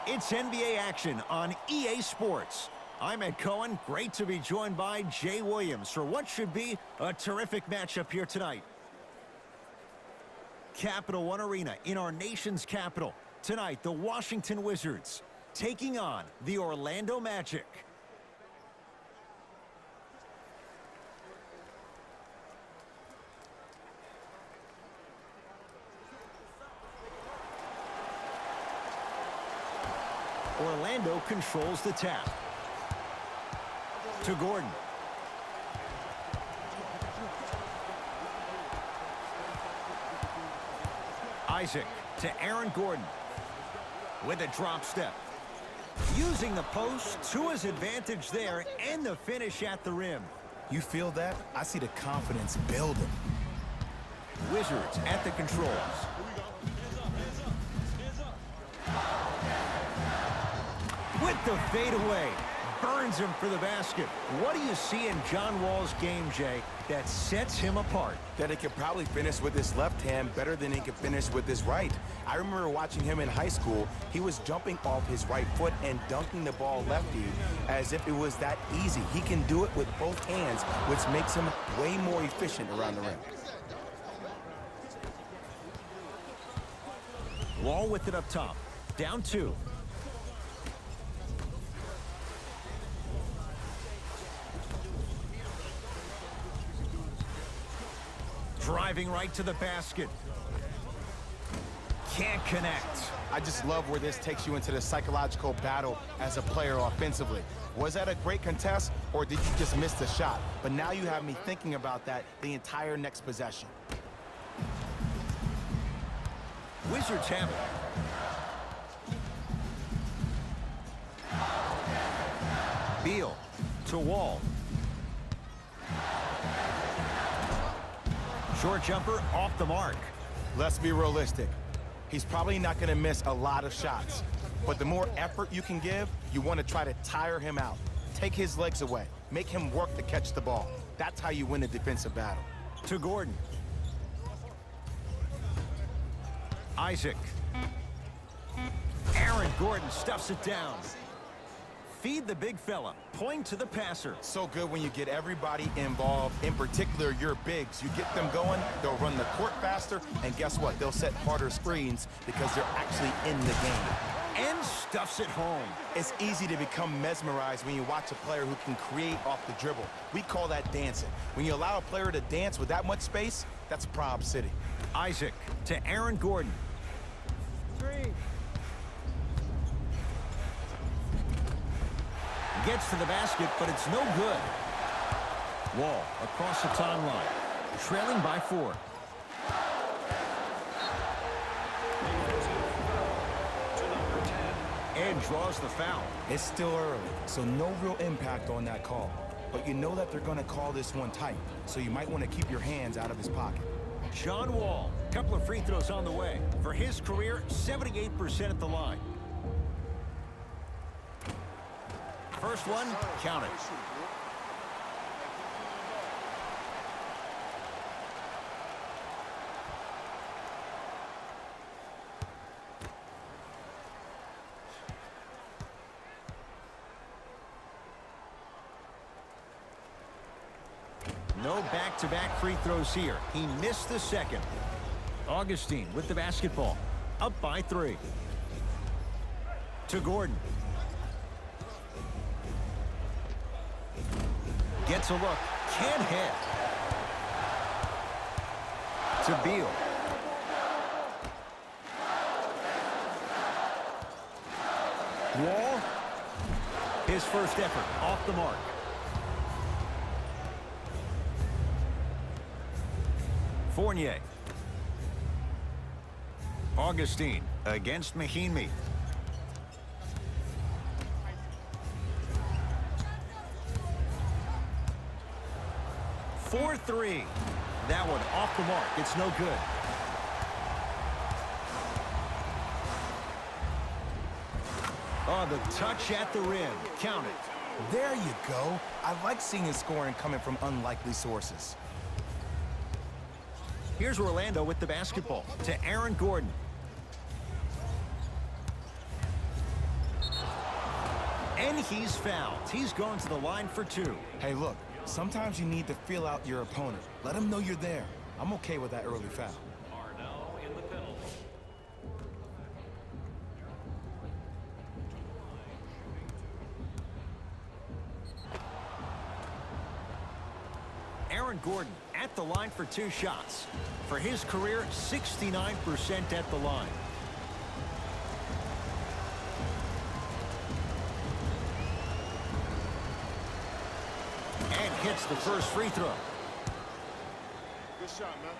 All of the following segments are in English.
It's NBA action on EA Sports. I'm Ed Cohen. Great to be joined by Jay Williams for what should be a terrific matchup here tonight. Capital One Arena in our nation's capital. Tonight, the Washington Wizards taking on the Orlando Magic. Orlando controls the tap. To Gordon. Isaac to Aaron Gordon. With a drop step. Using the post to his advantage there and the finish at the rim. You feel that? I see the confidence building. Wizards at the controls. With the fadeaway, burns him for the basket. What do you see in John Wall's game, Jay, that sets him apart? That he could probably finish with his left hand better than he could finish with his right. I remember watching him in high school. He was jumping off his right foot and dunking the ball lefty as if it was that easy. He can do it with both hands, which makes him way more efficient around the rim. Wall with it up top. Down 2. Driving right to the basket. Can't connect. I just love where this takes you into the psychological battle as a player offensively. Was that a great contest, or did you just miss the shot? But now you have me thinking about that the entire next possession. Wizards have it. Beal to Wall. Short jumper off the mark. Let's be realistic. He's probably not going to miss a lot of shots. But the more effort you can give, you want to try to tire him out. Take his legs away. Make him work to catch the ball. That's how you win a defensive battle. To Gordon. Isaac. Aaron Gordon stuffs it down. Feed the big fella. Point to the passer. So good when you get everybody involved, in particular your bigs. You get them going, they'll run the court faster, and guess what? They'll set harder screens because they're actually in the game. And stuffs it home. It's easy to become mesmerized when you watch a player who can create off the dribble. We call that dancing. When you allow a player to dance with that much space, that's Prob City. Isaac to Aaron Gordon. 3. Gets to the basket, but it's no good. Wall across the timeline, trailing by 4. And draws the foul. It's still early, so no real impact on that call. But you know that they're going to call this one tight, so you might want to keep your hands out of his pocket. John Wall, couple of free throws on the way. For his career, 78% at the line. First one, count it. No back-to-back free throws here. He missed the second. Augustine with the basketball. Up by 3. To Gordon. Gets a look. Can't hit. To Beal. Wall. His first effort off the mark. Fournier. Augustine against Mahinmi. 4-3. That one off the mark. It's no good. Oh, the touch at the rim. Count it. There you go. I like seeing scoring coming from unlikely sources. Here's Orlando with the basketball to Aaron Gordon. And he's fouled. He's going to the line for 2. Hey, look, sometimes you need to feel out your opponent. Let them know you're there. I'm okay with that early foul. Aaron Gordon at the line for 2 shots. For his career, 69% at the line. And hits the first free throw. Good shot, man.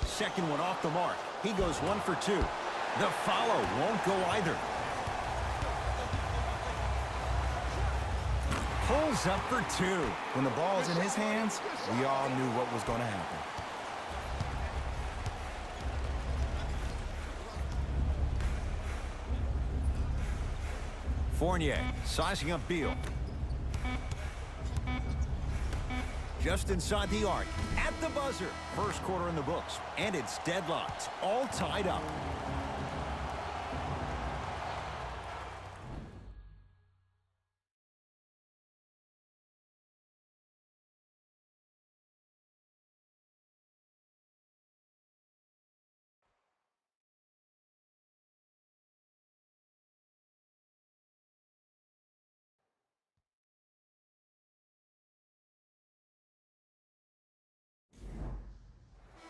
Second one off the mark. He goes 1 for 2. The follow won't go either. Pulls up for 2. When the ball's in his hands, we all knew what was going to happen. Fournier sizing up Beal. Just inside the arc, at the buzzer. First quarter in the books, and it's deadlocked, all tied up.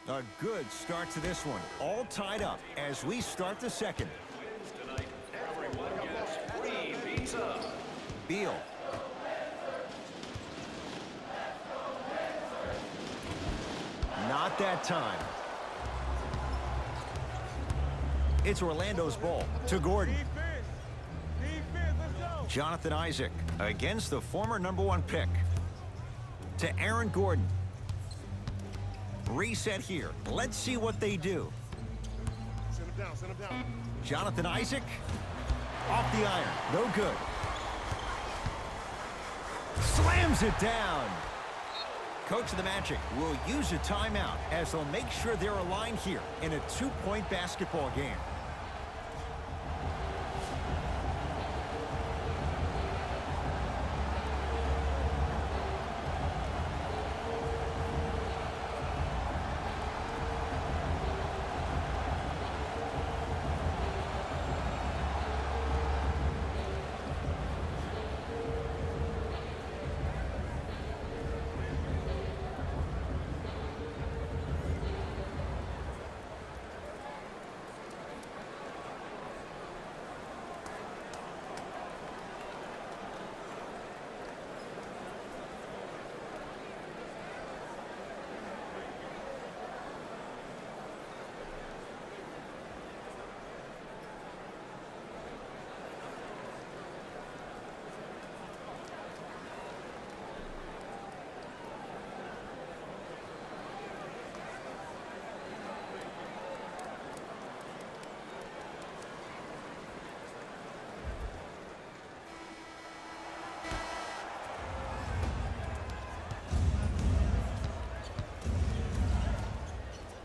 A good start to this one. All tied up as we start the second. Beal. Not that time. It's Orlando's ball to Gordon. Jonathan Isaac against the former #1 pick. To Aaron Gordon. Reset here. Let's see what they do. Send him down, send him down. Jonathan Isaac. Off the iron. No good. Slams it down. Coach of the Magic will use a timeout as they'll make sure they're aligned here in a 2-point basketball game.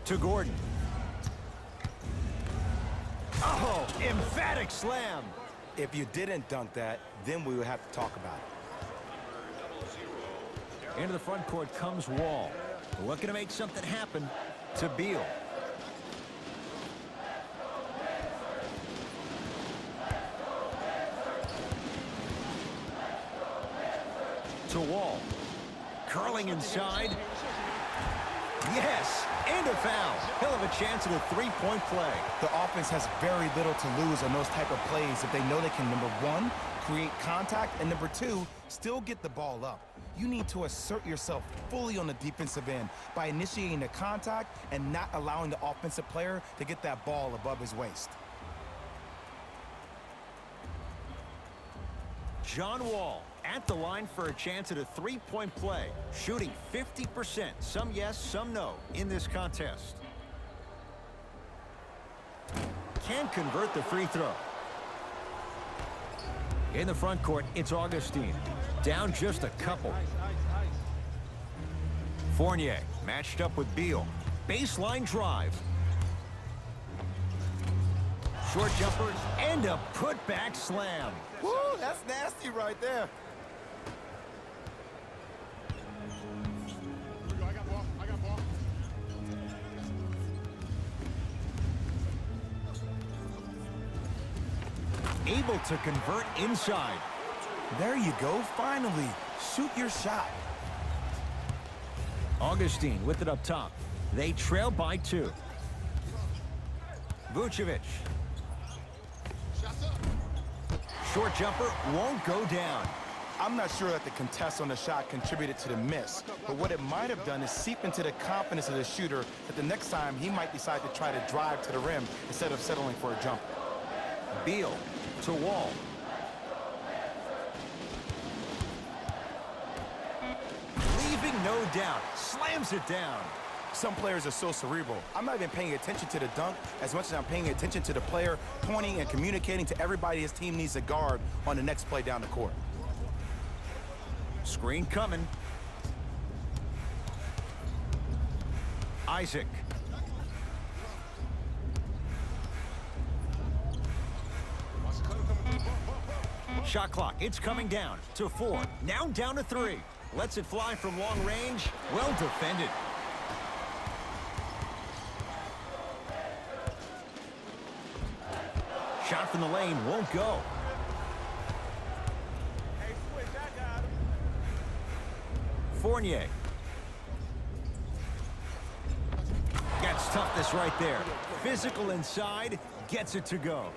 To Gordon. Oh, emphatic slam. If you didn't dunk that, then we would have to talk about it. Into the front court comes Wall. Looking to make something happen. To Beal. To Wall. Curling inside. Yes, and a foul. He'll have a chance at a 3-point play. The offense has very little to lose on those type of plays if they know they can, #1, create contact, and #2, still get the ball up. You need to assert yourself fully on the defensive end by initiating the contact and not allowing the offensive player to get that ball above his waist. John Wall at the line for a chance at a 3-point play, shooting 50%, some yes, some no, in this contest. can't convert the free throw. In the front court, it's Augustine. Down just a couple. Fournier matched up with Beal. Baseline drive. Short jumper and a putback slam. Woo, that's nasty right there. I got ball. I got ball. Able to convert inside. There you go, finally. Shoot your shot. Augustine with it up top. They trail by 2. Vucevic. Short jumper won't go down. I'm not sure that the contest on the shot contributed to the miss, but what it might have done is seep into the confidence of the shooter that the next time he might decide to try to drive to the rim instead of settling for a jumper. Beal to Wall. Leaving no doubt. Slams it down. Some players are so cerebral. I'm not even paying attention to the dunk as much as I'm paying attention to the player pointing and communicating to everybody his team needs to guard on the next play down the court. Screen coming. Isaac. Shot clock, it's coming down to 4. Now down to 3. Lets it fly from long range. Well defended. Shot from the lane won't go. Fournier. Gets toughness right there. Physical inside, gets it to go.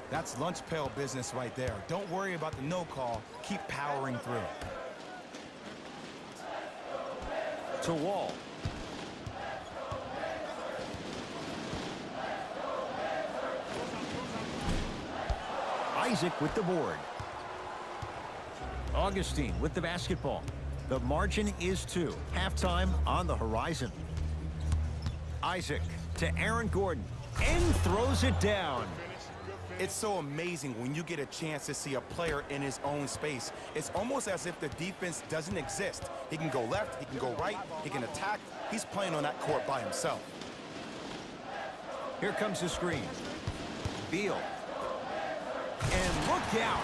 That's lunch pail business right there. Don't worry about the no call. Keep powering through. To Wall. Isaac with the board. Augustine with the basketball. The margin is 2. Halftime on the horizon. Isaac to Aaron Gordon and throws it down. It's so amazing when you get a chance to see a player in his own space. It's almost as if the defense doesn't exist. He can go left, he can go right, he can attack. He's playing on that court by himself. Here comes the screen. Beal. And look out.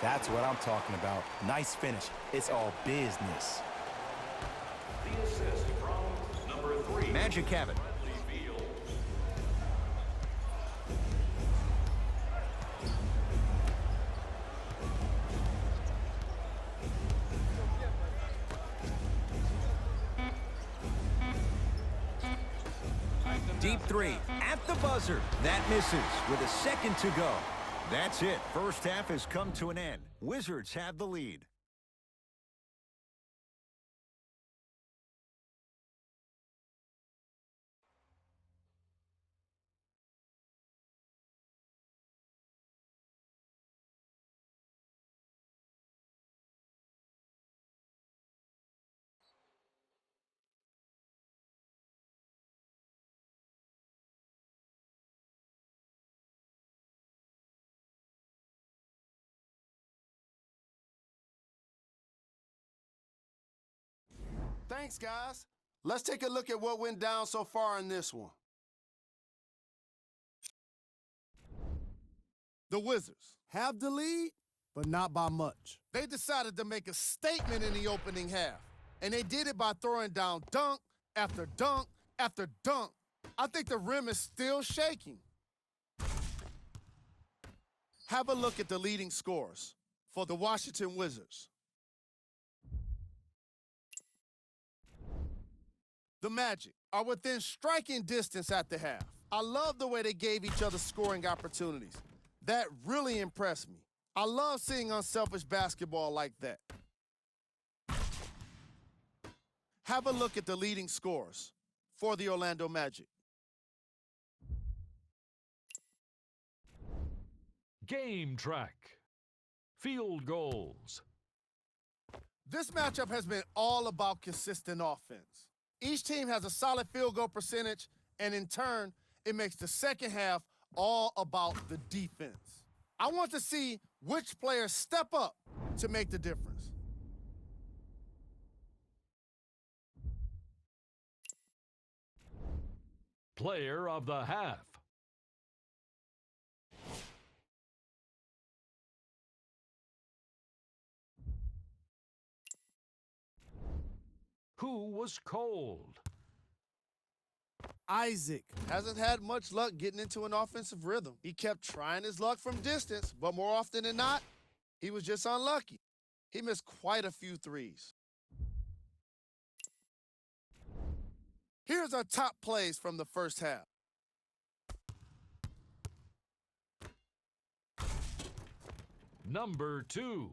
That's what I'm talking about. Nice finish. It's all business. The assist from number 3. Magic have it. Deep 3 at the buzzer. That misses with a second to go. That's it. First half has come to an end. Wizards have the lead. Thanks, guys. Let's take a look at what went down so far in this one. The Wizards have the lead, but not by much. They decided to make a statement in the opening half, and they did it by throwing down dunk after dunk after dunk. I think the rim is still shaking. Have a look at the leading scores for the Washington Wizards. The Magic are within striking distance at the half. I love the way they gave each other scoring opportunities. That really impressed me. I love seeing unselfish basketball like that. Have a look at the leading scores for the Orlando Magic. Game track. Field goals. This matchup has been all about consistent offense. Each team has a solid field goal percentage, and in turn, it makes the second half all about the defense. I want to see which players step up to make the difference. Player of the half. Who was cold? Isaac hasn't had much luck getting into an offensive rhythm. He kept trying his luck from distance, but more often than not, he was just unlucky. He missed quite a few threes. Here's our top plays from the first half. Number 2.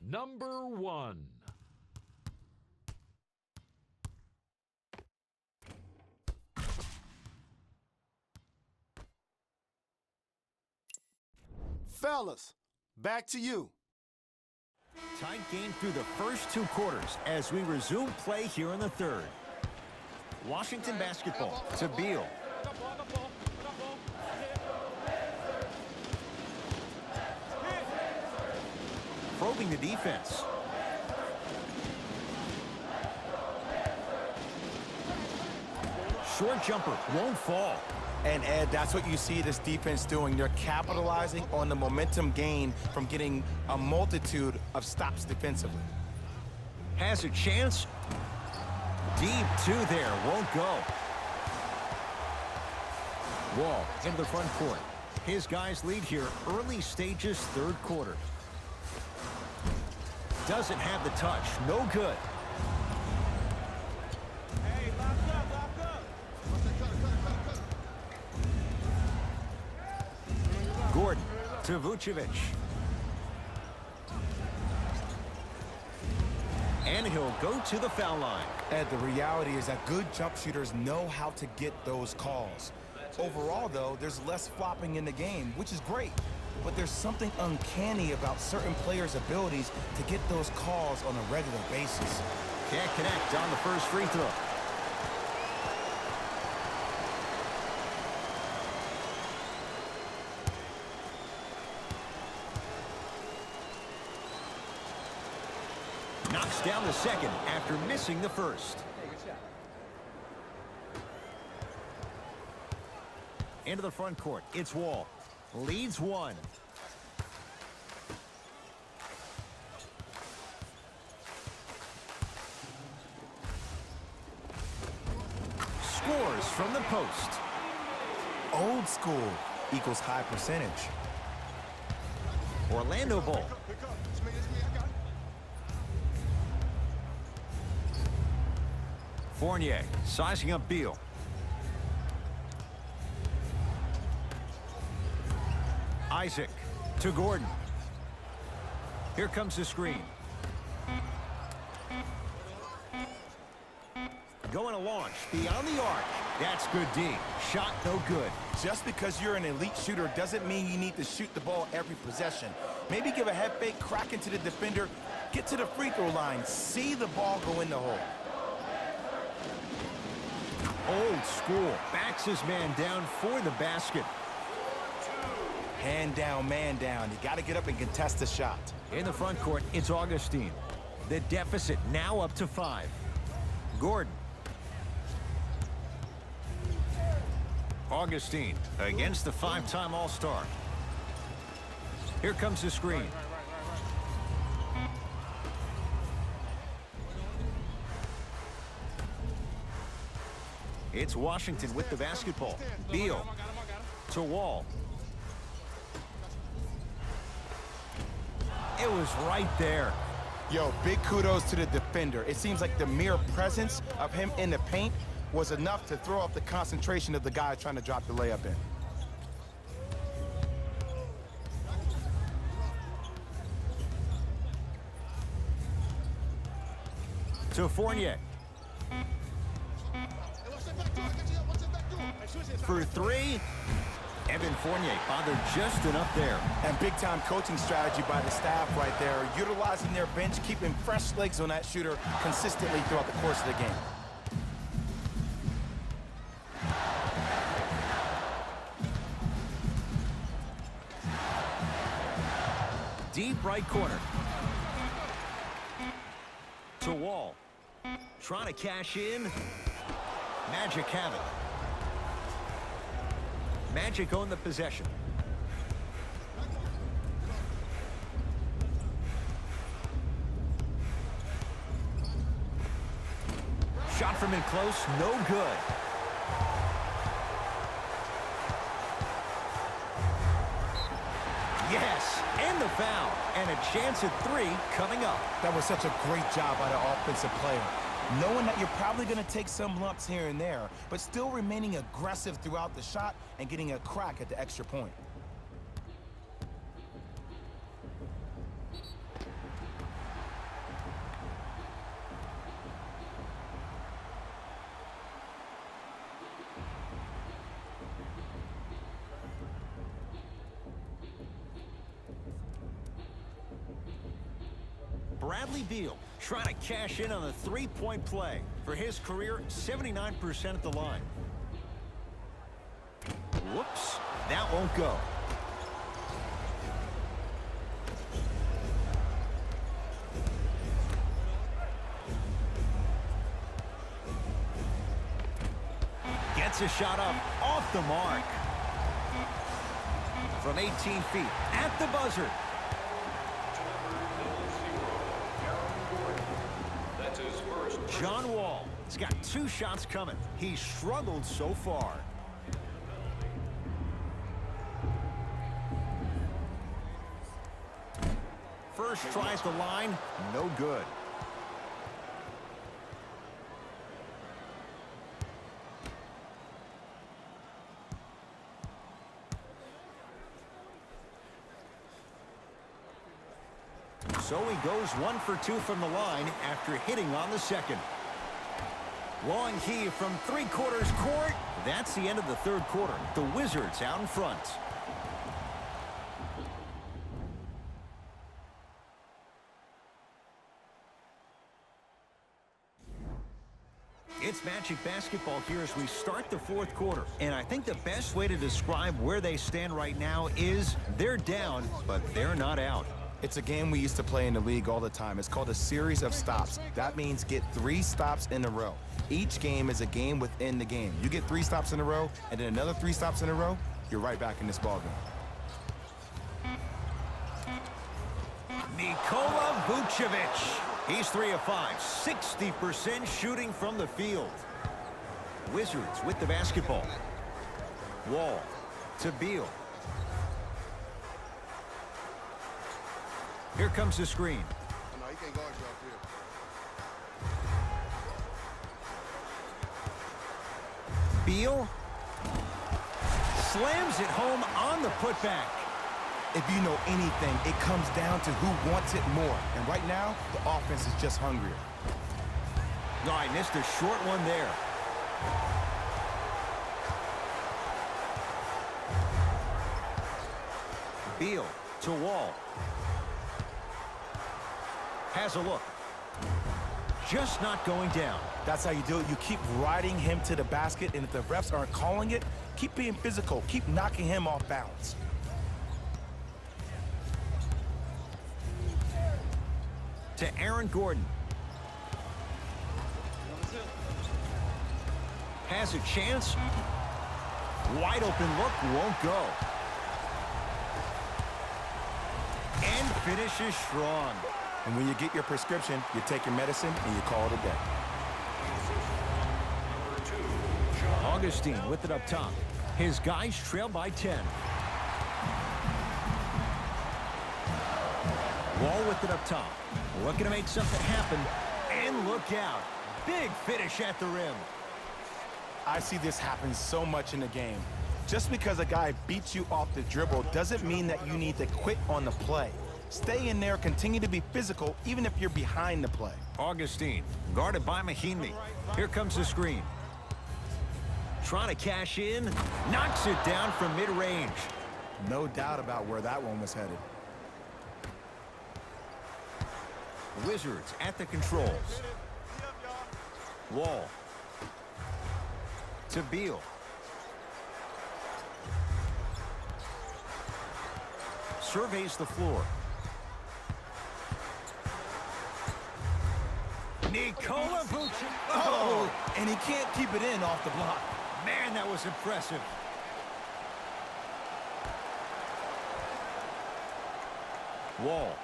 Number 1. Fellas, back to you. Tight game through the first 2 quarters as we resume play here in the third. Washington basketball to Beal. Probing the defense. Short jumper won't fall. And Ed, that's what you see this defense doing. They're capitalizing on the momentum gain from getting a multitude of stops defensively. Has a chance. Deep 2 there, won't go. Wall into the front court. His guys lead here early stages, third quarter. Doesn't have the touch, no good. Hey, lock up. Gordon to Vucevic. And he'll go to the foul line. Ed, the reality is that good jump shooters know how to get those calls. Overall, though, there's less flopping in the game, which is great. But there's something uncanny about certain players' abilities to get those calls on a regular basis. Can't connect on the first free throw. Knocks down the second after missing the first. Into the front court, it's Wall. Leads 1. Scores from the post. Old school equals high percentage. Orlando ball. Pick up. It's me. I got it. Fournier sizing up Beal. Isaac to Gordon. Here comes the screen. Going to launch beyond the arc. That's good D. Shot no good. Just because you're an elite shooter doesn't mean you need to shoot the ball every possession. Maybe give a head fake, crack into the defender, get to the free throw line, see the ball go in the hole. Old school. Backs his man down for the basket. Hand down, man down. You got to get up and contest the shot. In the front court, it's Augustine. The deficit now up to 5. Gordon. Augustine against the 5-time All-Star. Here comes the screen. It's Washington with the basketball. Beal to Wall. It was right there. Yo, big kudos to the defender. It seems like the mere presence of him in the paint was enough to throw off the concentration of the guy trying to drop the layup in. To Fournier. For 3, Evan Fournier bothered just enough there. And big-time coaching strategy by the staff right there, utilizing their bench, keeping fresh legs on that shooter consistently throughout the course of the game. Deep right corner. To Wall. Trying to cash in. Magic have it. Magic own the possession. Shot from in close, no good. Yes, and the foul. And a chance at 3 coming up. That was such a great job by the offensive player. Knowing that you're probably going to take some lumps here and there, but still remaining aggressive throughout the shot and getting a crack at the extra point. Bradley Beal trying to cash in on a three-point play. For his career, 79% at the line. Whoops, that won't go. Gets a shot up, off the mark. From 18 feet, at the buzzer. John Wall has got 2 shots coming. He's struggled so far. First try at the line, no good. So he goes 1 for 2 from the line after hitting on the second. Long heave from three-quarters court. That's the end of the third quarter. The Wizards out in front. It's Magic basketball here as we start the fourth quarter. And I think the best way to describe where they stand right now is they're down, but they're not out. It's a game we used to play in the league all the time. It's called a series of stops. That means get 3 stops in a row. Each game is a game within the game. You get 3 stops in a row, and then another 3 stops in a row, you're right back in this ballgame. Nikola Vucevic. He's 3 of 5, 60% shooting from the field. Wizards with the basketball. Wall to Beal. Here comes the screen. No, he can't guard you out there. Beal slams it home on the putback. If you know anything, it comes down to who wants it more. And right now, the offense is just hungrier. No, I missed a short one there. Beal to Wall. Has a look. Just not going down. That's how you do it. You keep riding him to the basket, and if the refs aren't calling it, keep being physical. Keep knocking him off balance. To Aaron Gordon. Has a chance. Wide open look, won't go. And finishes strong. And when you get your prescription, you take your medicine and you call it a day. Augustine with it up top. His guys trail by 10. Wall with it up top. Looking to make something happen. And look out. Big finish at the rim. I see this happen so much in the game. Just because a guy beats you off the dribble doesn't mean that you need to quit on the play. Stay in there, continue to be physical, even if you're behind the play. Augustine, guarded by Mahinmi. Here comes the screen. Trying to cash in. Knocks it down from mid-range. No doubt about where that one was headed. Wizards at the controls. Wall. To Beal. Surveys the floor. Nikola Vucevic. Oh, and he can't keep it in off the block. Man, that was impressive. Wall.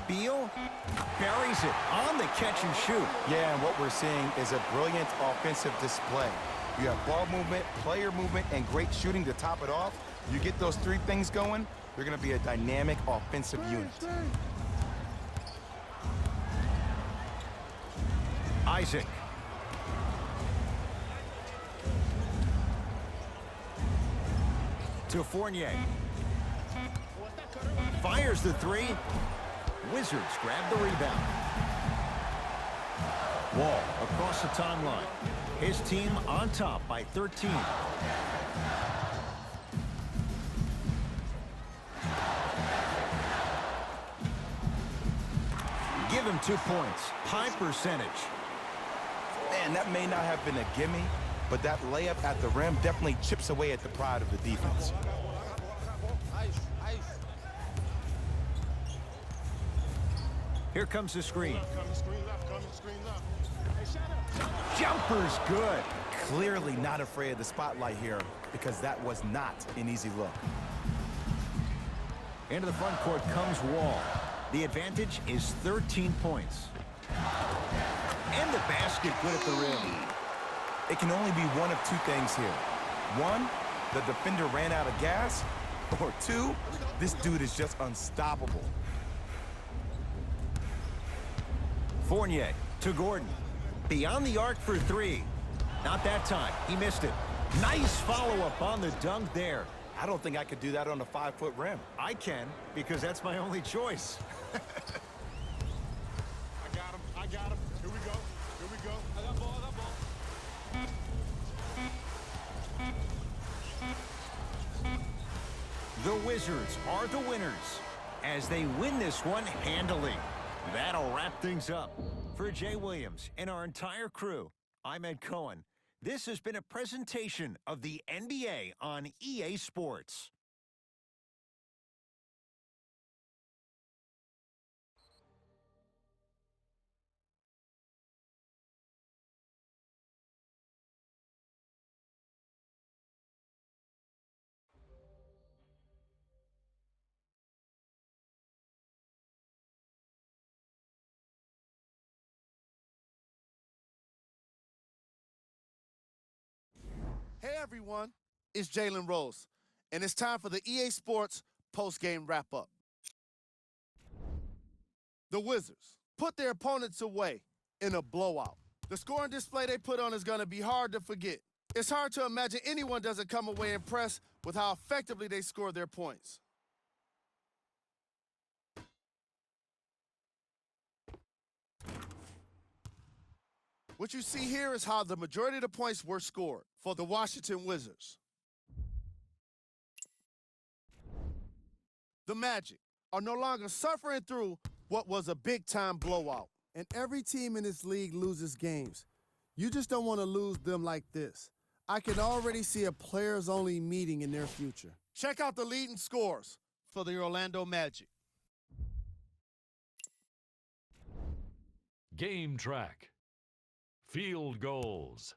Beal buries it on the catch and shoot. Yeah, and what we're seeing is a brilliant offensive display. You have ball movement, player movement, and great shooting to top it off. You get those three things going, you're going to be a dynamic offensive unit. Isaac. To Fournier. Fires the three. Wizards grab the rebound. Wall across the timeline. His team on top by 13. Give him 2 points. High percentage. Man, that may not have been a gimme, but that layup at the rim definitely chips away at the pride of the defense. Here comes the screen. Jumper's good. Clearly not afraid of the spotlight here because that was not an easy look. Into the front court comes Wall. The advantage is 13 points. And the basket good at the rim. It can only be one of two things here. One, the defender ran out of gas. Or two, this dude is just unstoppable. Fournier to Gordon. Beyond the arc for three. Not that time. He missed it. Nice follow-up on the dunk there. I don't think I could do that on a 5-foot rim. I can, because that's my only choice. I got him. I got him. Here we go. Here we go. I got ball. I got ball. The Wizards are the winners as they win this one handily. That'll wrap things up. For Jay Williams and our entire crew, I'm Ed Cohen. This has been a presentation of the NBA on EA Sports. Hey everyone, it's Jalen Rose, and it's time for the EA Sports post-game wrap-up. The Wizards put their opponents away in a blowout. The scoring display they put on is going to be hard to forget. It's hard to imagine anyone doesn't come away impressed with how effectively they score their points. What you see here is how the majority of the points were scored for the Washington Wizards. The Magic are no longer suffering through what was a big-time blowout. And every team in this league loses games. You just don't want to lose them like this. I can already see a players-only meeting in their future. Check out the leading scores for the Orlando Magic. Game track. Field goals.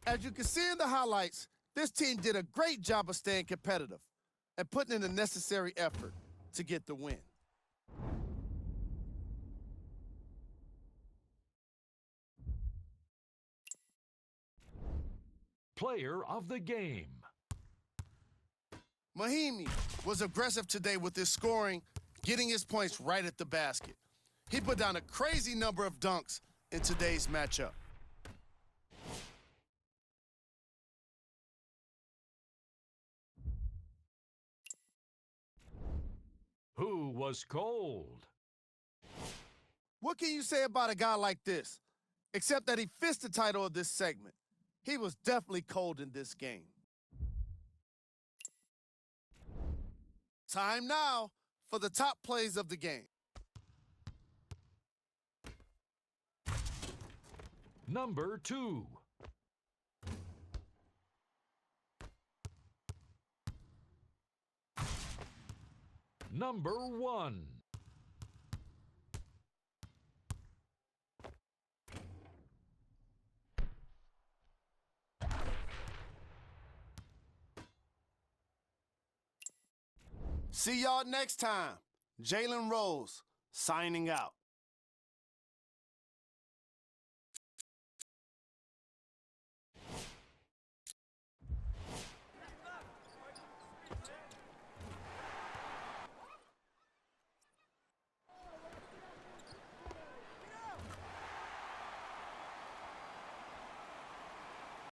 As you can see in the highlights, this team did a great job of staying competitive and putting in the necessary effort to get the win. Player of the game. Mahimi was aggressive today with his scoring, getting his points right at the basket. He put down a crazy number of dunks in today's matchup. Who was cold? What can you say about a guy like this, except that he fits the title of this segment? He was definitely cold in this game. Time now for the top plays of the game. Number 2. Number 1. See y'all next time. Jalen Rose signing out.